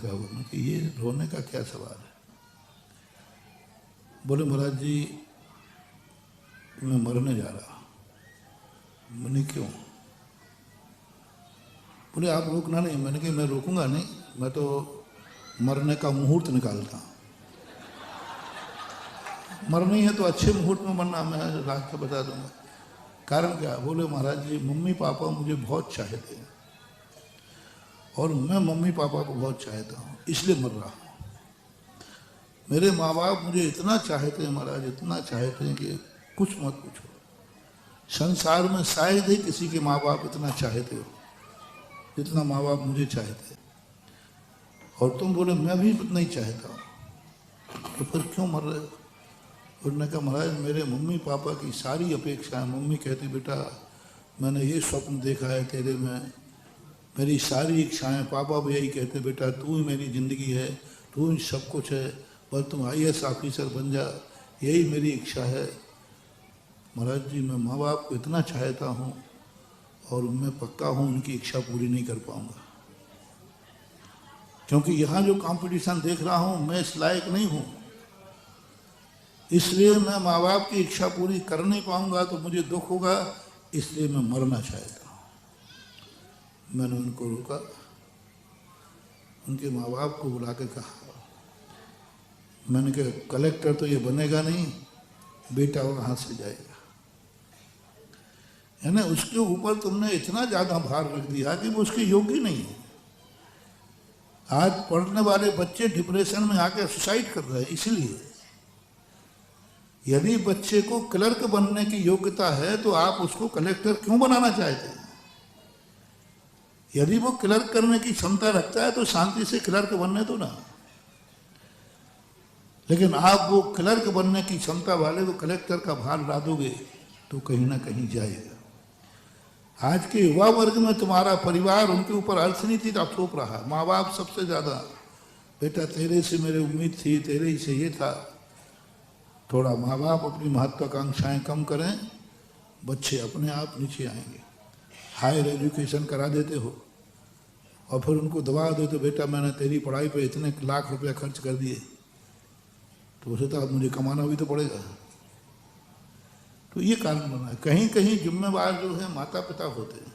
कि ये रोने का क्या सवाल है। बोले महाराज जी मैं मरने जा रहा। मैंने क्यों? बोले आप रोकना नहीं। मैंने कहा मैं रोकूंगा नहीं, मैं तो मरने का मुहूर्त निकालता हूँ। मरनी है तो अच्छे मुहूर्त में मरना, मैं रास्ता बता दूंगा। कारण क्या? बोले महाराज जी मम्मी पापा मुझे बहुत चाहते हैं और मैं मम्मी पापा को बहुत चाहता हूँ, इसलिए मर रहा हूँ। मेरे माँ बाप मुझे इतना चाहते हैं महाराज, इतना चाहते हैं कि कुछ मत पूछो। संसार में शायद ही किसी के माँ बाप इतना चाहते हो जितना माँ बाप मुझे चाहते हैं। और तुम बोले मैं भी नहीं चाहता हूँ, तो फिर क्यों मर रहे हो? उन्होंने कहा महाराज मेरे मम्मी पापा की सारी अपेक्षाएं, मम्मी कहती बेटा मैंने ये स्वप्न देखा है तेरे में, मेरी सारी इच्छाएं। पापा भी यही कहते बेटा तू ही मेरी ज़िंदगी है, तू ही सब कुछ है, बस तुम IAS ऑफिसर बन जा, यही मेरी इच्छा है। महाराज जी मैं माँ बाप को इतना चाहता हूँ और मैं पक्का हूँ उनकी इच्छा पूरी नहीं कर पाऊँगा, क्योंकि यहाँ जो कंपटीशन देख रहा हूँ मैं इस लायक नहीं हूँ, इसलिए मैं माँ बाप की इच्छा पूरी कर नहीं पाऊँगा तो मुझे दुख होगा, इसलिए मैं मरना चाहता हूँ। मैंने उनको रोका, उनके माँ बाप को बुला के कहा, मैंने कहा कलेक्टर तो ये बनेगा नहीं, बेटा वहाँ से जाएगा। है ना, उसके ऊपर तुमने इतना ज़्यादा भार रख दिया कि वो उसके योग्य नहीं है। आज पढ़ने वाले बच्चे डिप्रेशन में आकर सुसाइड कर रहे हैं। इसलिए यदि बच्चे को क्लर्क बनने की योग्यता है तो आप उसको कलेक्टर क्यों बनाना चाहते हैं? यदि वो क्लर्क करने की क्षमता रखता है तो शांति से क्लर्क बनने दो ना। लेकिन आप वो क्लर्क बनने की क्षमता वाले को कलेक्टर का भार ला दोगे तो कहीं ना कहीं जाएगा। आज के युवा वर्ग में तुम्हारा परिवार उनके ऊपर अर्थनीति का थोप रहा है। माँ बाप सबसे ज़्यादा, बेटा तेरे से मेरी उम्मीद थी, तेरे ही से ये था। थोड़ा माँ बाप अपनी महत्वाकांक्षाएं कम करें, बच्चे अपने आप नीचे आएंगे। हायर एजुकेशन करा देते हो और फिर उनको दबा दो तो बेटा मैंने तेरी पढ़ाई पे इतने लाख रुपया खर्च कर दिए, तो उसे तो अब मुझे कमाना भी तो पड़ेगा। तो ये कारण बना है। कहीं कहीं जिम्मेवार जो है माता पिता होते हैं।